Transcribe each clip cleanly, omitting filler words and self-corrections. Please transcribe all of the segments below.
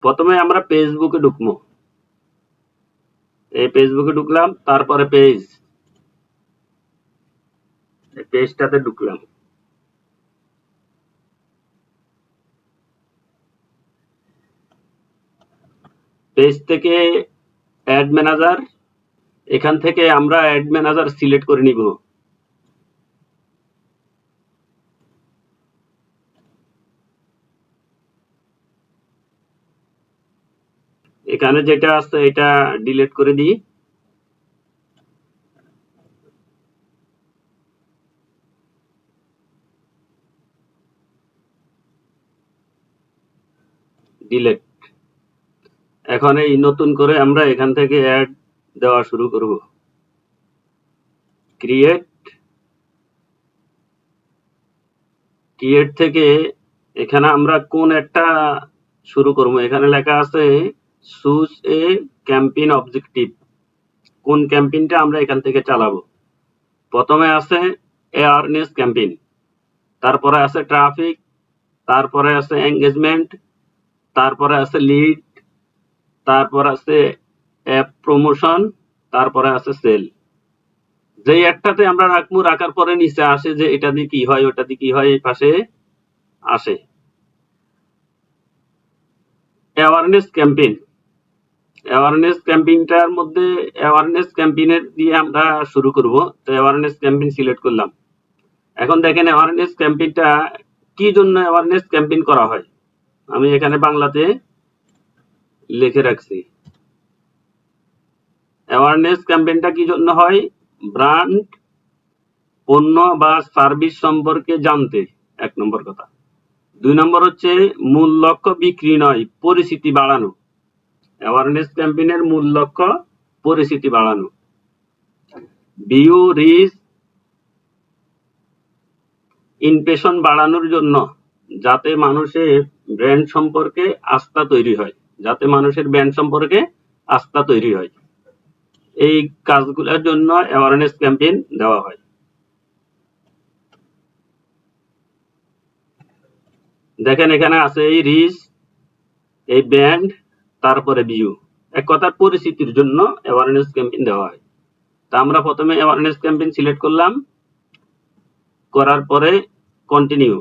প্রথমে আমরা ফেসবুকে ঢুকবো। এই ফেসবুকে ঢুকলাম, তারপরে পেজটাতে ঢুকলাম। পেজ থেকে অ্যাড ম্যানেজার, এখান থেকে আমরা অ্যাড ম্যানেজার সিলেক্ট করে নিব। এখানে যেটা আছে এটা ডিলিট করে দিই। ডিলিট। এখন এই নতুন করে আমরা এখান থেকে অ্যাড দেওয়া শুরু করব। ক্রিয়েট থেকে এখানে আমরা কোন একটা শুরু করব। এখানে লেখা আছে চুজ এ ক্যাম্পেইন অবজেক্টিভ। কোন ক্যাম্পেইনটা আমরা এখান থেকে চালাবো। প্রথমে আছে অ্যাওয়ারনেস ক্যাম্পেইন, তারপরে আছে ট্রাফিক, তারপরে আছে এঙ্গেজমেন্ট, তারপরে আছে লিড, তারপর আছে অ্যাপ প্রমোশন, তারপরে আছে সেল। যেই একটাতে আমরা রাখবো, রাখার পরে নিচে আসে যে এটা দিয়ে কি হয়, ওটা দিয়ে কি হয়, এই পাশে আসে অ্যাওয়ারনেস ক্যাম্পেইন। অ্যাওয়ারনেস ক্যাম্পেইনটার মধ্যে অ্যাওয়ারনেস ক্যাম্পেইনের দিয়ে আমরা শুরু করব। তো অ্যাওয়ারনেস ক্যাম্পেইন সিলেক্ট করলাম। এখন দেখেন অ্যাওয়ারনেস ক্যাম্পেইনটা কি জন্য অ্যাওয়ারনেস ক্যাম্পেইন করা হয়, আমি এখানে বাংলাতে লিখে রাখছি। অ্যাওয়ারনেস ক্যাম্পেইনটা কি জন্য হয়? ব্র্যান্ড, পণ্য বা সার্ভিস সম্পর্কে জানতে, এক নম্বর কথা। 2 নম্বর হচ্ছে মূল লক্ষ্য বিক্রি নয়, পরিচিতি বাড়ানো। অ্যাওয়ারনেস ক্যাম্পেইনের মূল লক্ষ্য পরিচিতি বাড়ানো। ভিউ রিচ ইমপ্রেশন বাড়ানোর জন্য, যাতে মানুষের ব্র্যান্ড সম্পর্কে আস্থা তৈরি হয়, যাতে মানুষের ব্র্যান্ড সম্পর্কে আস্থা তৈরি হয়। এই কাজগুলোর জন্য অ্যাওয়ারনেস ক্যাম্পেইন দেওয়া হয়। দেখেন এখানে আছে এই রিচ, এই ব্র্যান্ড, তারপরে ভিউ। এক কথার পরিচিতির জন্য অ্যাওয়ারনেস ক্যাম্পেইন দেওয়া হয়। তা আমরা প্রথমে অ্যাওয়ারনেস ক্যাম্পেইন সিলেক্ট করলাম, করার পরে কন্টিনিউ।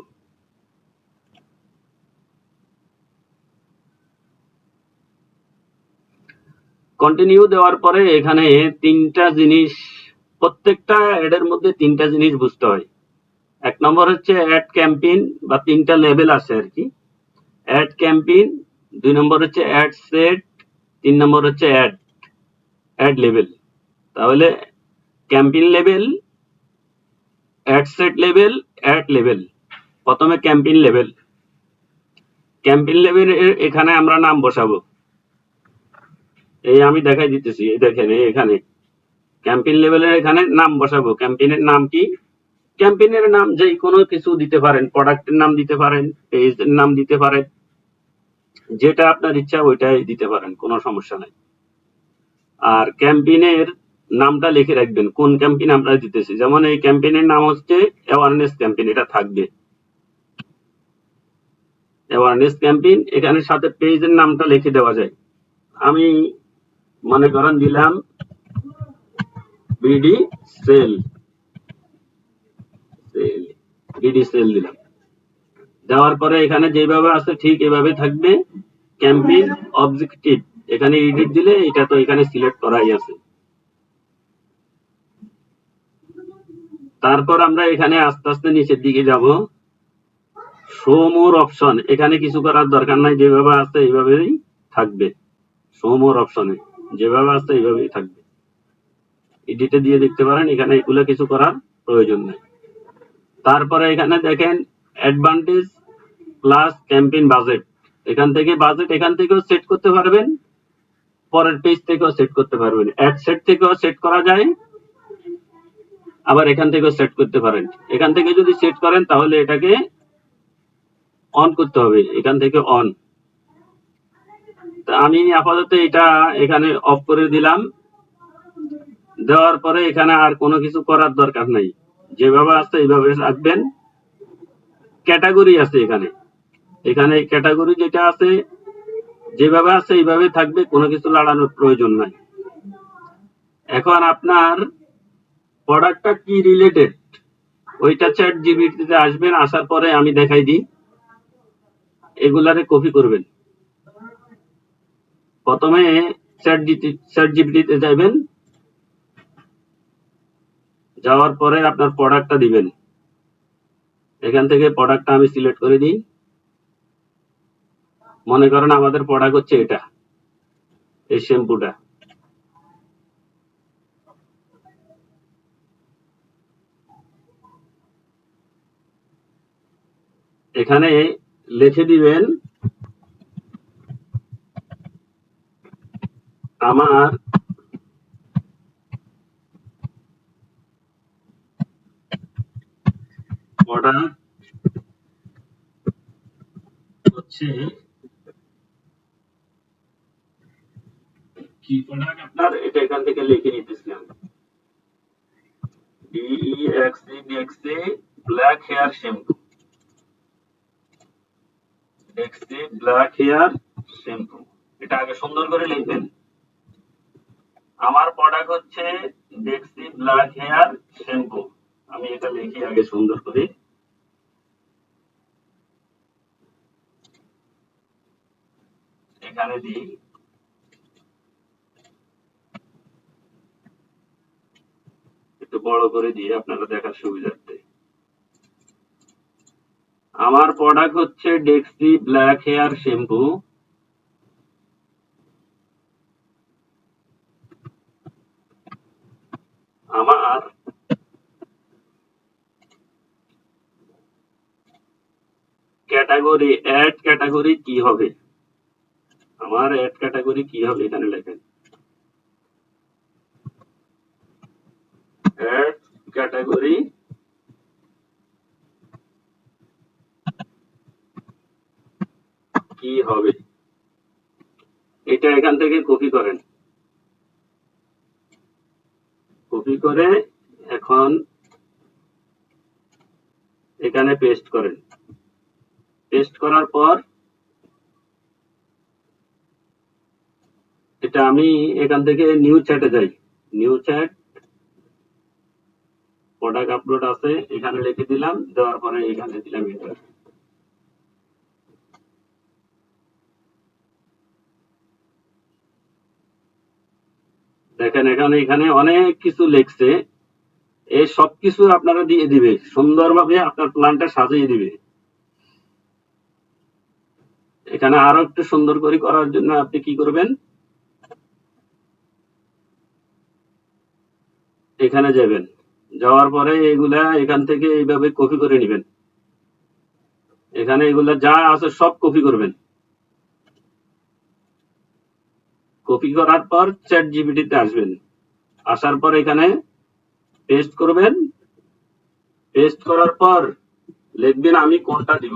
কন্টিনিউ দেওয়ার পরে এখানে তিনটা জিনিস, প্রত্যেকটা অ্যাডের মধ্যে তিনটা জিনিস বুঝতে হয়। এক নম্বর হচ্ছে অ্যাড ক্যাম্পেইন বা তিনটা লেভেল আছে আর কি। অ্যাড ক্যাম্পেইন, 2 নম্বর হচ্ছে অ্যাড সেট, 3 নম্বর হচ্ছে অ্যাড লেভেল। তাহলে campaign level, ad set level, ad level. প্রথমে ক্যাম্পেইন লেভেল। ক্যাম্পেইন লেভেল এখানে আমরা নাম বসাবো। এই আমি দেখাই দিতেছি, এই দেখেন এখানে ক্যাম্পেইন লেভেলের এখানে নাম বসাবো। ক্যাম্পেইনের নাম কি? ক্যাম্পেইনের নাম যে কোনো কিছু দিতে পারেন, প্রোডাক্টের নাম দিতে পারেন, পেজের নাম দিতে পারেন, যেটা আপনার ইচ্ছা ওইটাই দিতে পারেন, কোনো সমস্যা নাই। আর ক্যাম্পেইনের নামটা লিখে রাখবেন কোন ক্যাম্পেইন আমরা দিতেছি। যেমন এই ক্যাম্পেইনের নাম হচ্ছে অ্যাওয়ারনেস ক্যাম্পেইন, এটা থাকবে অ্যাওয়ারনেস ক্যাম্পেইন। এখানে সাথে পেজের নামটা লিখে দেওয়া যায়। আমি মনে করেন দিলাম বিডি সেল, বিডি সেল দিলাম। দেওয়ার পরে এখানে যেভাবে আছে ঠিক এভাবে থাকবে। ক্যাম্পেইন অবজেক্টিভ, এখানে এডিট দিলে এটা তো এখানে সিলেক্ট করাই আছে। তারপর আমরা এখানে আস্তে আস্তে নিচের দিকে যাব। শো মোর অপশন, এখানে কিছু করার দরকার নাই, যেভাবে আছে এইভাবেই থাকবে। শো মোর অপশনে যেভাবে আছে এইভাবেই থাকবে। এডিটে দিয়ে দেখতে পারেন, এখানে এগুলো কিছু করার প্রয়োজন নেই। তারপরে এখানে দেখেন অ্যাডভান্টেজ প্লাস ক্যাম্পেইন বাজেট, এখান থেকে বাজেট এখান থেকেও সেট করতে পারবেন, পরের পেজ থেকেও সেট করতে পারবেন। অ্যাড সেট থেকেও সেট করা যায়, আবার এখান থেকেও সেট করতে পারেন। এখান থেকে যদি সেট করেন তাহলে এটাকে অন করতে হবে, এখান থেকে অন। তা আমি আপাতত এটা এখানে অফ করে দিলাম। দেওয়ার পরে এখানে আর কোনো কিছু করার দরকার নাই, যেভাবে আছে এইভাবে রাখবেন। ক্যাটাগরি আছে এখানে, এখানে ক্যাটাগরি যেটা আছে যেভাবে আছে এইভাবে থাকবে, কোনো কিছু লাগানোর প্রয়োজন নাই। এখন আপনার প্রোডাক্টটা কি রিলেটেড ওইটা চ্যাট জিপিটিতে আসবেন, আসার পরে আমি দেখাই দিই, এগুলারে কপি করবেন। প্রথমে চ্যাট জিপিটিতে যাবেন, যাওয়ার পরে আপনার প্রোডাক্টটা দিবেন। এখান থেকে প্রোডাক্টটা আমি সিলেক্ট করে দিই। মনে করেন আমাদের প্রোডাক্ট হচ্ছে এটা, এই শ্যাম্পুটা। এখানে লিখে দিবেন আমার প্রোডাক্ট হচ্ছে কি প্রোডাক্ট আপনার, এটা এখান থেকে লিখে নিতেছি আমি। DEXC black hair shampoo, DEXC black hair shampoo, এটা আগে সুন্দর করে লিখবেন। আমার প্রোডাক্ট হচ্ছে DEXC ব্ল্যাক হেয়ার শ্যাম্পু, আমি এটা লিখি আগে সুন্দর করে। এখানে দিই, একটু বড় করে দিয়ে আপনারা দেখার সুবিধার্থে। আমার প্রোডাক্ট হচ্ছে DEXC ব্ল্যাক হেয়ার শ্যাম্পু। আমার ক্যাটাগরি, অ্যাড ক্যাটাগরি কি হবে, আমার অ্যাড ক্যাটাগরি কি হবে এখানে লেখেন। অ্যাড ক্যাটাগরি কি হবে, এটা এখান থেকে কপি করেন। কপি করে এখন এখানে পেস্ট করেন। পেস্ট করার পর এটা আমি এখান থেকে নিউ চ্যাটে যাই। নিউ চ্যাট, প্রোডাক্ট আপলোড আছে, এখানে লিখে দিলাম, দেওয়ার পরে এখানে দিলাম এন্টার। দেখেন এখানে অনেক কিছু লিখছে, এই সবকিছু আপনারা দিয়ে দিবে, সুন্দরভাবে আপনার প্ল্যানটা সাজিয়ে দিবে। এখানে আরো একটু সুন্দর করে করার জন্য আপনি কি করবেন, এখানে যাবেন, যাওয়ার পরে এগুলা এখান থেকে এইভাবে কপি করে নেবেন। এখানে এগুলা যা আছে সব কপি করবেন। কপি করার পর চ্যাট জিপিটিতে আসবেন, আসার পর এখানে পেস্ট করবেন। পেস্ট করার পর লিখবেন আমি কোনটা দিব,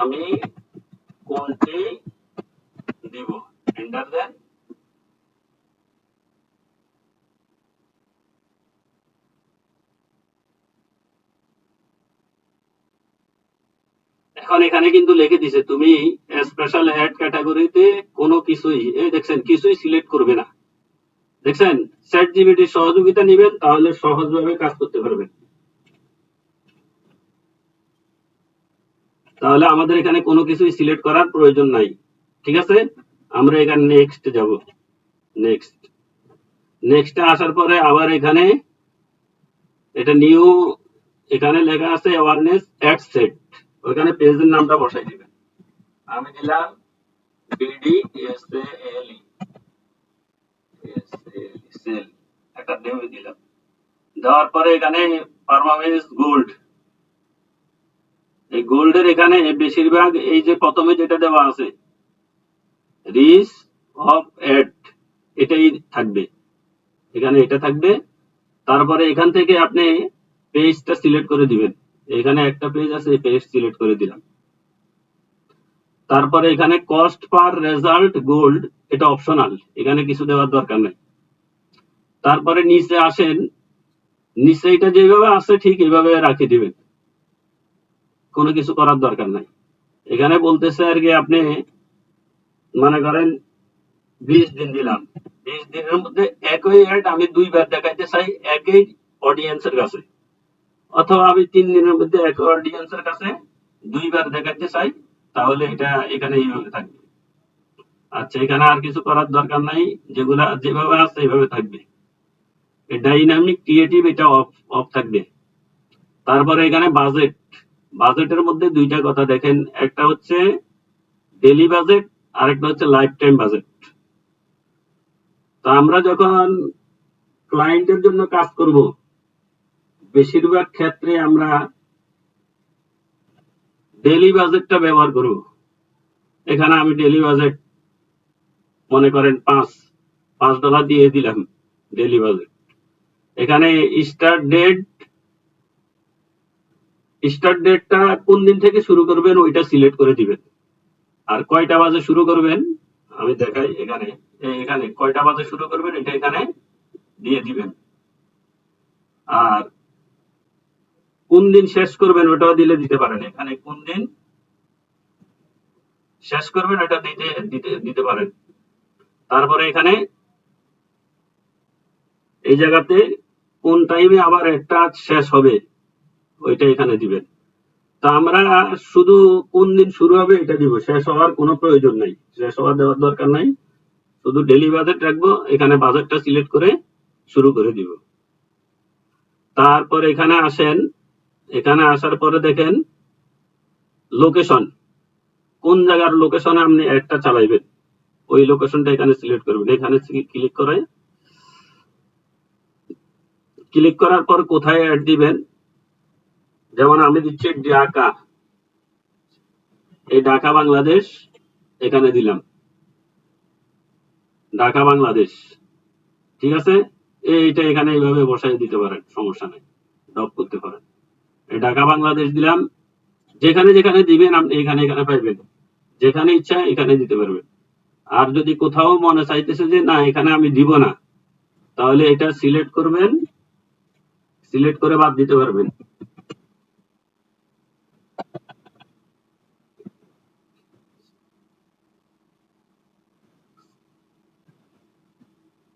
আমি কোনটি দিব, এন্টার দেন। এখন এখানে কিন্তু লিখে দিছে তুমি স্পেশাল অ্যাড ক্যাটাগরিতে কোনো কিছুই, এই দেখছেন কিছুই সিলেক্ট করবে না। দেখছেন, চ্যাট জিপিটির সহযোগিতা নেবেন, তাহলে সহজভাবে কাজ করতে পারবেন। তাহলে আমাদের এখানে কোনো কিছুই সিলেক্ট করার প্রয়োজন নাই। ঠিক আছে, আমরা এখানে নেক্সট যাব। নেক্সট, নেক্সটে আসার পরে আবার এখানে এটা নিউ, এখানে লেখা আছে অ্যাওয়ারনেস অ্যাড সেট, ওইখানে পেজের নামটা বসাই দিবেন। আমি দিলাম BDSALE, সেল, একটা নেম দিলাম। দেওয়ার পরে এখানে পারফরম্যান্স গোল্ড, এই গোল্ডের এখানে বেশিরভাগ এই যে প্রথমে যেটা দেওয়া আছে রিচ অফ এড, এটাই থাকবে, এখানে এটা থাকবে। তারপরে এখান থেকে আপনি পেজটা সিলেক্ট করে দিবেন, এখানে একটা পেজ আছে, এই পেজ সিলেক্ট করে দিলাম। তারপরে এখানে কস্ট পার রেজাল্ট গোল্ড, এটা অপশনাল, এখানে কিছু দেওয়ার দরকার নেই। তারপরে নিচে আসেন, নিচে এটা যেভাবে আছে ঠিক এইভাবে রাখে দিবেন, কোনো কিছু করার দরকার নাই। এখানে বলতেছে আর কি, আপনি মনে করেন 20 দিন দিলাম, 20 দিনের মধ্যে একই অ্যাড আমি 2 বার দেখাইতে চাই একই অডিয়েন্সের কাছে, অথবা আমি 3 দিনের মধ্যে একই অডিয়েন্সের কাছে 2 বার দেখাইতে চাই, তাহলে এটা এখানে এইভাবে থাকবে। আচ্ছা, এখানে আর কিছু করার দরকার নাই, যেগুলা যেভাবে আছে এইভাবে থাকবে। ডাইনামিক ক্রিয়েটিভ এটা অফ অফ থাকবে। তারপরে এখানে বাজেট, বাজেটের মধ্যে 2টা কথা দেখেন, একটা হচ্ছে ডেইলি বাজেট, আরেকটা হচ্ছে লাইফ টাইম বাজেট। তো আমরা যখন ক্লায়েন্টের জন্য কাজ করব, বেশিরভাগ ক্ষেত্রে আমরা ডেইলি বাজেটটা ব্যবহার করব। এখানে আমি ডেইলি বাজেট মনে করেন $5 দিয়ে দিলাম ডেইলি বাজেট। এখানে স্টার্ট ডেটটা কোন দিন থেকে শুরু করবেন ওইটা সিলেক্ট করে দিবেন, আর কয়টা বাজে শুরু করবেন আমি দেখাই। এখানে এখানে কয়টা বাজে শুরু করবেন এটা এখানে দিয়ে দিবেন, আর কোন দিন শেষ করবেন ওটাও দিতে পারেন। এখানে কোন দিন শেষ করবেন এটা দিতে পারেন। তারপরে এখানে এই জায়গাতে কোন টাইমে আবার একটা শেষ হবে ওইটা এখানে দিবেন। তা আমরা শুধু কোন দিন শুরু হবে এটা দিব, শেষ হওয়ার কোনো প্রয়োজন নাই, শেষ হওয়ার দেওয়ার দরকার নাই। শুধু ডেইলি বাজেট রাখবো, এখানে বাজেটটা সিলেক্ট করে শুরু করে দিব। তারপর এখানে আসেন, এখানে আসার পরে দেখেন লোকেশন, কোন জায়গার লোকেশনে আপনি একটা চালাইবেন ওই লোকেশনটা এখানে সিলেক্ট করবেন। এখানে ক্লিক করার পর কোথায় অ্যাড দিবেন, যেমন আমি দিচ্ছি ঢাকা, এই ঢাকা বাংলাদেশ এখানে দিলাম, ঢাকা বাংলাদেশ। ঠিক আছে, এইটা এখানে এইভাবে বসাই দিতে পারেন, সমস্যা নেই, ড্রপ করতে পারেন। এই ঢাকা বাংলাদেশ দিলাম, যেখানে যেখানে দিবেন আপনি এখানে এখানে পাইবেন, যেখানে ইচ্ছা এখানে দিতে পারবেন। আর যদি কোথাও মনে চাইতেছে যে না এখানে আমি দিব না, তাহলে এটা সিলেক্ট করবেন, সিলেক্ট করে বাদ দিতে পারবেন।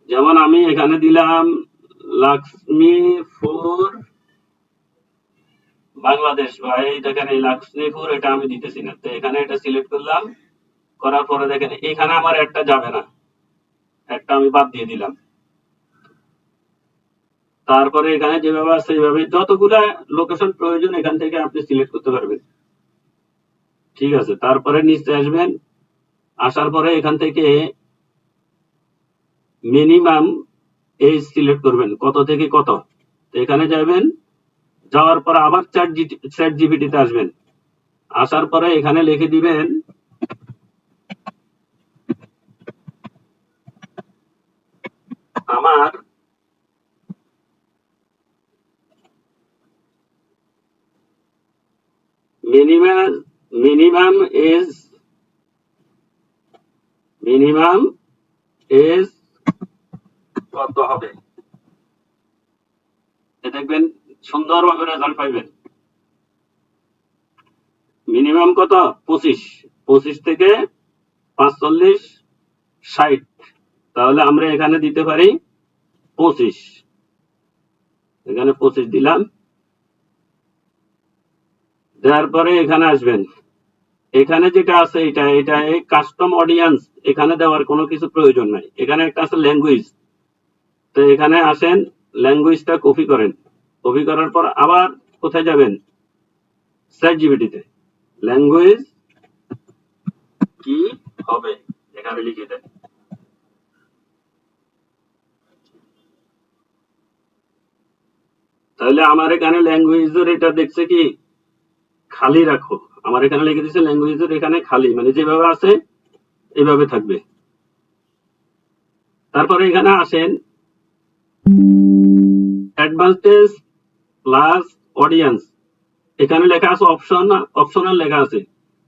যেমন আমি এখানে দিলাম লক্ষ্মীপুর বাংলাদেশ, বা এই দেখেন এই লক্ষ্মীপুর, এটা আমি দিতেছি না, তো এখানে এটা সিলেক্ট করলাম, করার পরে দেখেন এখানে আমার একটা যাবে না, একটা আমি বাদ দিয়ে দিলাম। তারপরে এখানে যেভাবে আছে এইভাবে যতগুলা লোকেশন প্রয়োজন এখান থেকে আপনি সিলেক্ট করতে পারবেন। ঠিক আছে, তারপরে নিচে আসবেন, আসার পরে এখান থেকে মিনিমাম এজ সিলেক্ট করবেন, কত থেকে কত। তো এখানে যাবেন, যাওয়ার পর আবার চ্যাট জিপিটিতে আসবেন, আসার পরে এখানে লিখে দিবেন আমার minimum minimum age minimum age কত হবে, দেখবেন সুন্দরভাবে রেজাল্ট পাইবেন। মিনিমাম কত, 25, 25 থেকে 45, 60, তাহলে আমরা এখানে দিতে পারি 25, এখানে 25 দিলাম। দেওয়ার পরে এখানে আসবেন, এখানে যেটা আছে এটা এটা কাস্টম অডিয়েন্স, এখানে দেওয়ার কোনো কিছু প্রয়োজন নাই। এখানে একটা আছে ল্যাঙ্গুয়েজ, তো এখানে আসেন, ল্যাঙ্গুয়েজটা কপি করেন, কপি করার পর আবার কোথায় যাবেন, চ্যাট জিপিটিতে ল্যাঙ্গুয়েজ কি হবে এখানে লিখে দেন। তাহলে আমার এখানে ল্যাঙ্গুয়েজের এটা দেখছে কি খালি রাখো, আমার এখানে লিখে দিচ্ছে ল্যাঙ্গুয়েজের এখানে খালি, মানে যেভাবে আছে এভাবে থাকবে। তারপরে এখানে আসেন অ্যাডভান্টেজ প্লাস অডিয়েন্স, এখানে লেখা আছে অপশনাল লেখা আছে,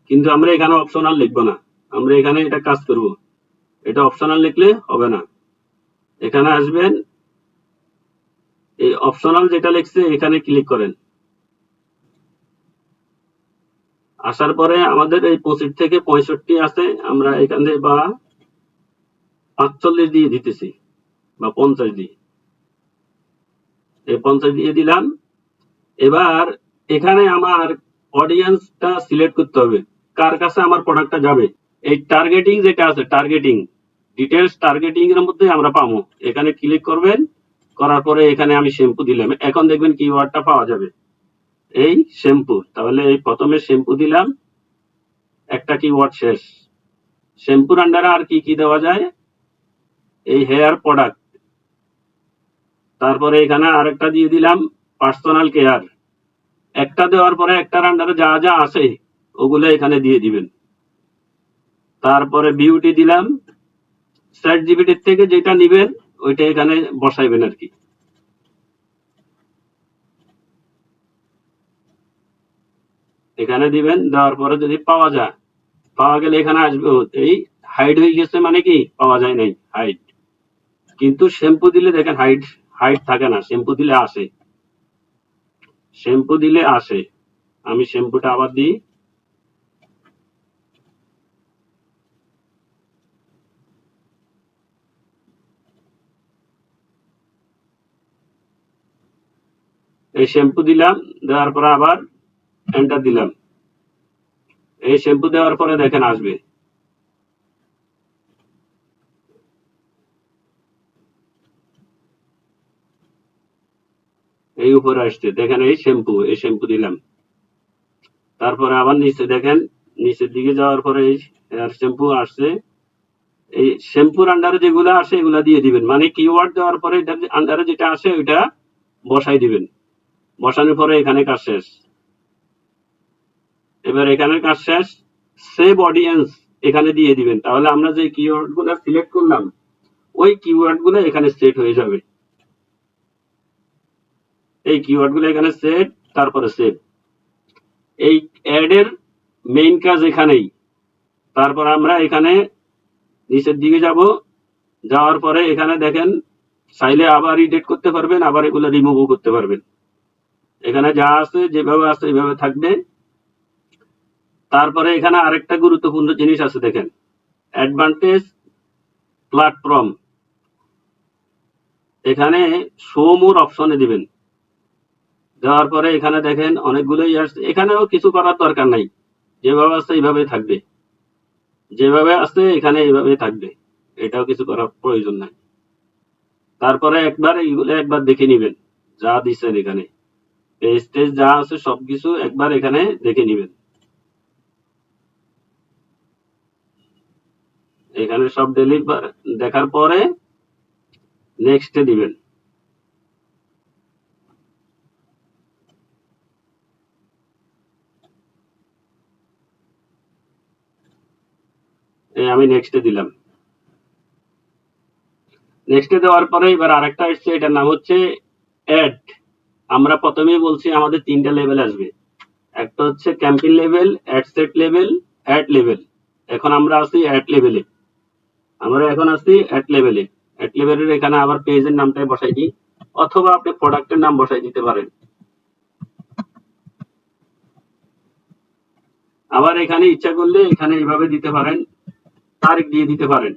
কিন্তু আমরা এখানে অপশনাল লিখবো না, আমরা এখানে এটা কাজ করব, এটা অপশনাল লিখলে হবে না। এখানে আসবেন, এই অপশনাল যেটা লিখছে এখানে ক্লিক করেন, আসার পরে আমাদের এই 25 থেকে 65 আছে, আমরা এখানে বা 45 দিয়ে দিতেছি বা 50 দিয়ে, এই 50 দিয়ে দিলাম। এবার এখানে আমার অডিয়েন্সটা সিলেক্ট করতে হবে, কার কাছে আমার প্রোডাক্টটা যাবে। এই টার্গেটিং যেটা আছে, টার্গেটিং ডিটেলস, টার্গেটিং এর মধ্যে আমরা পাবো। এখানে ক্লিক করবেন, করার পরে এখানে আমি শ্যাম্পু দিলাম, এখন দেখবেন কিওয়ার্ডটা পাওয়া যাবে, এই শ্যাম্পু। তাহলে এই প্রথমে শ্যাম্পু দিলাম, একটা কিওয়ার্ড শেষ। শ্যাম্পুর আন্ডারে আর কি কি দেওয়া যায়, এই হেয়ার প্রোডাক্ট, তারপরে এখানে আরেকটা দিয়ে দিলাম পার্সোনাল কেয়ার। একটা দেওয়ার পরে একটার আন্ডারে যা যা আছে ওগুলো এখানে দিয়ে দিবেন। তারপরে বিউটি দিলাম, চ্যাট জিপিটি থেকে যেটা নিবেন ওইটা এখানে বসাইবেন আর কি। এখানে দিবেন, দেওয়ার পরে যদি পাওয়া যায়, পাওয়া গেলে এখানে আসবে, এই হাইড হয়ে গেছে মানে কি পাওয়া যায় নাই, হাইড। কিন্তু শ্যাম্পু দিলে দেখেন হাইড, হাইড থাকে না, শ্যাম্পু দিলে আসে, শ্যাম্পু দিলে আসে। আমি শ্যাম্পুটা আবার দিই, এই শ্যাম্পু দিলাম, দেওয়ার পরে আবার এন্টার দিলাম। এই শ্যাম্পু দেওয়ার পরে দেখেন আসবে, এই উপরে আসছে দেখেন, এই শ্যাম্পু, এই শ্যাম্পু দিলাম। তারপরে আবার নিচে দেখেন, নিচের দিকে যাওয়ার পরে এই হেয়ার শ্যাম্পু আসছে। এই শ্যাম্পুর আন্ডারে যেগুলো আসে এগুলা দিয়ে দিবেন, মানে কিওয়ার্ড দেওয়ার পরে এটার আন্ডারে যেটা আসে ওইটা বসাই দিবেন। বসানোর পরে এখানে কাজ শেষ। এবার এখানে কাজ শেষ, সেভ অডিয়েন্স এখানে দিয়ে দিবেন। তাহলে আমরা যে কিওয়ার্ড গুলো সিলেক্ট করলাম ওই কিওয়ার্ড গুলো এখানে সেট হয়ে যাবে। এই কিওয়ার্ড গুলো এখানে সেট, তারপরে সেভ। এই অ্যাড এর মেইন কাজ এখানেই। তারপর আমরা এখানে নিচের দিকে যাব, যাওয়ার পরে এখানে দেখেন চাইলে আবার এডিট করতে পারবেন, আবার এগুলো রিমুভও করতে পারবেন। এখানে যা আছে যেভাবে আছে এইভাবে থাকবে। তারপরে এখানে আরেকটা গুরুত্বপূর্ণ জিনিস আছে দেখেন, অ্যাডভান্টেজ প্ল্যাটফর্ম। এখানে শো মোর অপশনে দিবেন। দেওয়ার পরে এখানে দেখেন অনেকগুলোই আসছে, এখানেও কিছু করার দরকার নাই, যেভাবে আছে এইভাবেই থাকবে, যেভাবে আছে এখানে এইভাবেই থাকবে, এটাও কিছু করার প্রয়োজন নাই। তারপরে একবার এইগুলো একবার দেখে নিবেন, যা দিচ্ছেন এখানে পেজ টেজ যা আছে সবকিছু একবার এখানে দেখে নিবেন। এখানে সব ডেলিভার দেখার পরে নেক্সটে দিবেন। আমি নেক্সটে দিলাম। নেক্সটে দেওয়ার পরে এবার আরেকটা আসছে, এটার নাম হচ্ছে অ্যাড। আমরা প্রথমেই বলছি আমাদের 3টা লেভেল আসবে, একটা হচ্ছে campaign level, ad set level, ad level. এখন আমরা আছি অ্যাড লেভেলে, আমরা এখন আছি অ্যাড লেভেলে। অ্যাড লেভেলের এখানে আবার পেজের নামটাই বসাই দিই, অথবা আপনি প্রোডাক্টের নাম বসাই দিতে পারেন। আবার এখানে ইচ্ছা করলে এখানে এইভাবে দিতে পারেন, তারিখ দিয়ে দিতে পারেন,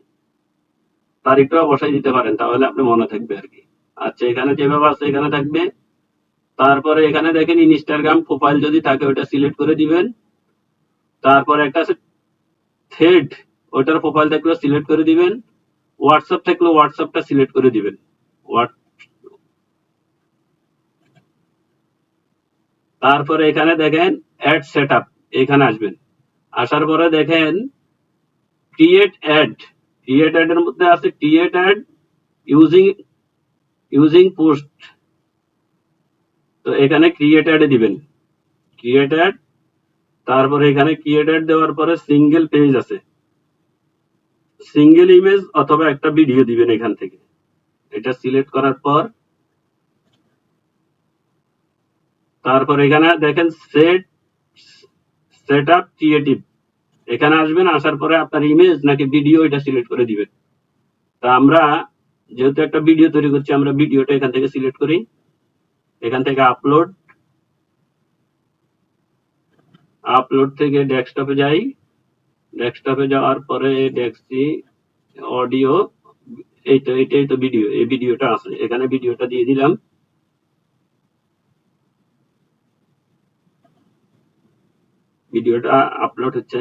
তারিখটাও বসাই দিতে পারেন, তাহলে আপনি মনে থাকবে আর কি। আচ্ছা, এখানে যেভাবে আছে এখানে থাকবে। তারপরে এখানে দেখেন ইনস্টাগ্রাম প্রোফাইল যদি থাকে ওটা সিলেক্ট করে দিবেন। তারপরে একটা আছে থ্রেড, ওটার প্রোফাইল থাকলে সিলেক্ট করে দিবেন। হোয়াটসঅ্যাপ থাকলে হোয়াটসঅ্যাপটা সিলেক্ট করে দিবেন। তারপরে এখানে দেখেন অ্যাড সেটআপ, এখানে আসবেন। আসার পরে দেখেন ক্রিয়েট অ্যাড, ক্রিয়েট অ্যাড এর মধ্যে আছে create add using using post. তো এখানে ক্রিয়েট অ্যাড দিবেন, ক্রিয়েট অ্যাড। তারপরে এখানে ক্রিয়েট অ্যাড দেওয়ার পরে সিঙ্গেল পেজ আছে, সিঙ্গেল ইমেজ অথবা একটা ভিডিও দিবেন এখান থেকে। এটা সিলেক্ট করার পর তারপর এখানে দেখেন সেট আপ ক্রিয়েটিভ, এখানে আসবেন। আসার পরে আপনার ইমেজ নাকি ভিডিও এটা সিলেক্ট করে দিবেন। তা আমরা যেহেতু একটা ভিডিও তৈরি করছি, আমরা ভিডিওটা এখান থেকে সিলেক্ট করি, এখান থেকে আপলোড। আপলোড থেকে ডেস্কটপে যাই, ডেস্কটপে যাওয়ার পরে দেখছি অডিও, এইটাই তো ভিডিও, এই ভিডিওটা আছে, এখানে ভিডিওটা দিয়ে দিলাম। ভিডিওটা আপলোড হচ্ছে,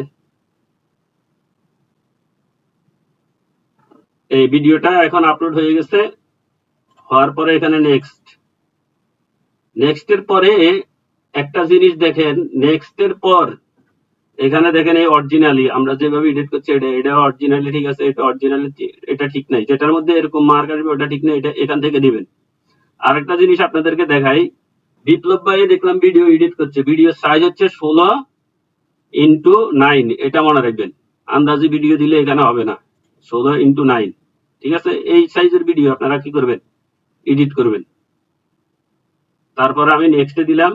এই ভিডিওটা এখন আপলোড হয়ে গেছে। হওয়ার পরে এখানে নেক্সট, নেক্সট এর পরে একটা জিনিস দেখেন, নেক্সট এর পর এখানে দেখেন এই অরিজিনালি আমরা যেভাবে এডিট করছি এটা অরিজিনালি ঠিক আছে, এটা অরিজিনালি এটা ঠিক নাই, যেটার মধ্যে এরকম মার্ক আসবে ওটা ঠিক নেই, এটা এখান থেকে দিবেন। আরেকটা জিনিস আপনাদেরকে দেখাই, বিপ্লব ভাই দেখলাম ভিডিও এডিট করছে, ভিডিও সাইজ হচ্ছে 16:9, এটা মনে রাখবেন। আন্দাজি ভিডিও দিলে এখানে হবে না, 16:9, ঠিক আছে? এই সাইজের ভিডিও আপনারা কি করবেন, এডিট করবেন। তারপরে আমি নেক্সটে দিলাম,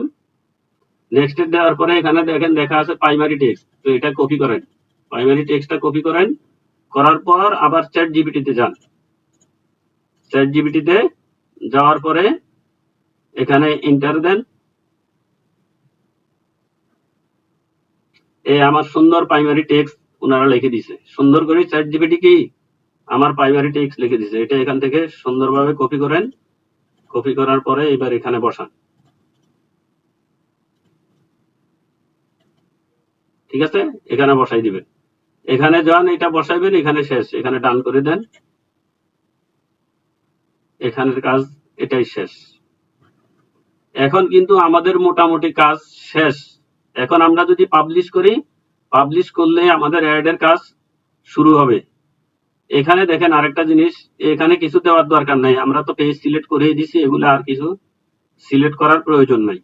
নেক্সটে দেওয়ার পরে এখানে দেখেন লেখা আছে প্রাইমারি টেক্সট, তো এটা কপি করেন, প্রাইমারি টেক্সটটা কপি করেন, করার পর আবার চ্যাট জিপিটিতে যান, চ্যাট জিপিটিতে যাওয়ার পরে এখানে এন্টার দেন। এই আমার সুন্দর প্রাইমারি টেক্সট ওনারা লিখে দিছে, সুন্দর করে চ্যাট জিপিটি কি আমার প্রাইমারি টেক্সট লিখে দিছে, এটা এখান থেকে সুন্দরভাবে কপি করেন, কপি করার পরে এবার এখানে বসান, ঠিক আছে? এখানে বসাই দিবেন, এখানে যান, এটা বসাইবেন, এখানে শেষ, এখানে ডান করে দেন, এখানের কাজ এটাই শেষ। এখন কিন্তু আমাদের মোটামুটি কাজ শেষ। এখন আমরা যদি পাবলিশ করি, পাবলিশ করলে আমাদের অ্যাড এর কাজ শুরু হবে। এখানে দেখেন আরেকটা জিনিস, এখানে কিছু দেওয়ার দরকার নাই, আমরা তো পেজ সিলেক্ট করে দিছি, এগুলো আর কিছু সিলেক্ট করার প্রয়োজন নাই।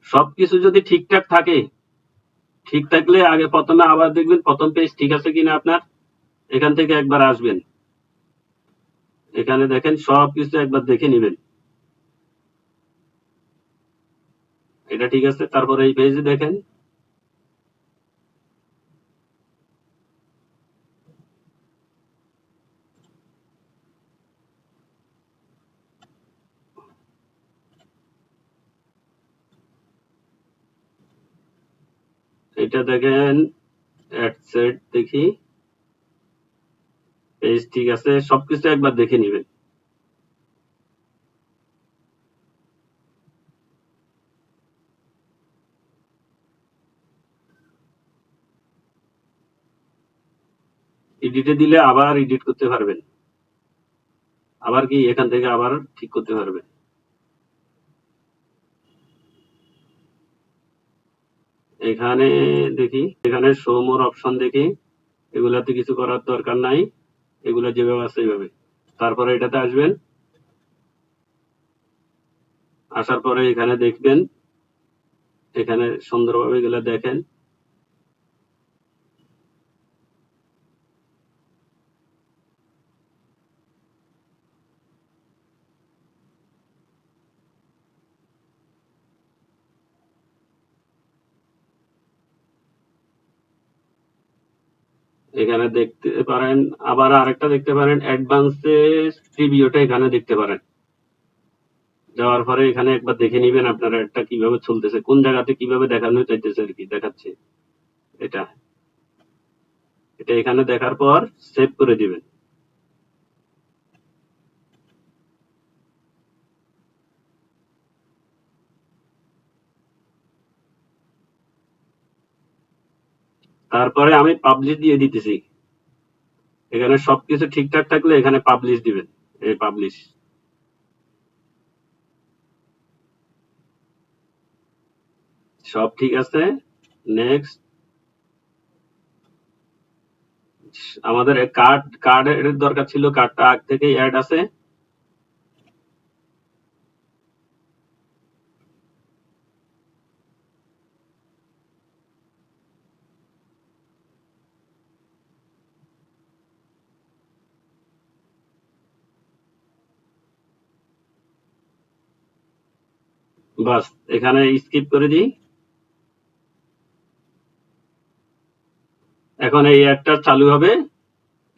সবকিছু যদি ঠিকঠাক থাকে, ঠিক থাকলে আগে প্রথমে আবার দেখবেন প্রথম পেজ ঠিক আছে কিনা আপনার, এখান থেকে একবার আসবেন, এখানে দেখেন সবকিছু একবার দেখে নেবেন, এটা ঠিক আছে। তারপরে এই পেজে দেখেন, এটা দেখেন অ্যাডসেট, দেখি পেজ ঠিক আছে, সবকিছু একবার দেখে নেবেন। এডিটে দিলে আবার এডিট করতে পারবেন, আবার কি এখান থেকে আবার ঠিক করতে পারবেন। এখানে দেখি, এখানে শো মোর অপশন দেখি, এগুলাতে কিছু করার দরকার নাই, এগুলো যেভাবে আছে এইভাবে। তারপরে এটাতে আসবেন, আসার পরে এখানে দেখবেন, এখানে সুন্দরভাবে এগুলো দেখেন, এখানে দেখতে পারেন। আবার আরেকটা দেখতে পারেন অ্যাডভান্সে প্রিভিউটা এখানে দেখতে পারেন, যাওয়ার পরে এখানে একবার দেখে নিবেন আপনার অ্যাডটা কিভাবে চলতেছে, কোন জায়গাতে কিভাবে দেখানো চাইতেছে আর কি দেখাচ্ছে, এটা এটা এখানে দেখার পর সেভ করে দিবেন। তারপরে আমি পাবলিশ দিয়ে দিতেছি, এখানে সবকিছু ঠিকঠাক থাকলে এখানে পাবলিশ দিবেন, এই পাবলিশ, সব ঠিক আছে। নেক্সট, আমাদের কার্ডের দরকার ছিল, কার্ডটা আগ থেকেই অ্যাড আছে, বাস এখানে স্কিপ করে দিই। এখন এই অ্যাডটা চালু হবে,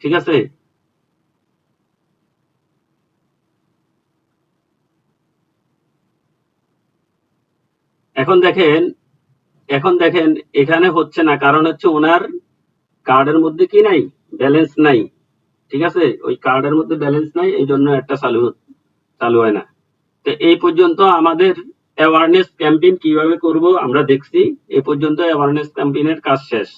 ঠিক আছে? এখন দেখেন এখন দেখেন এখানে হচ্ছে না, কারণ হচ্ছে ওনার কার্ডের মধ্যে কি নাই, ব্যালেন্স নাই। ঠিক আছে, ওই কার্ডের মধ্যে ব্যালেন্স নাই, এই জন্য একটা চালু চালু হয় না। তো এই পর্যন্ত আমাদের অ্যাওয়ারনেস ক্যাম্পেইন কিভাবে করব আমরা দেখছি। এই পর্যন্ত অ্যাওয়ারনেস ক্যাম্পেইনের কাজ শেষ।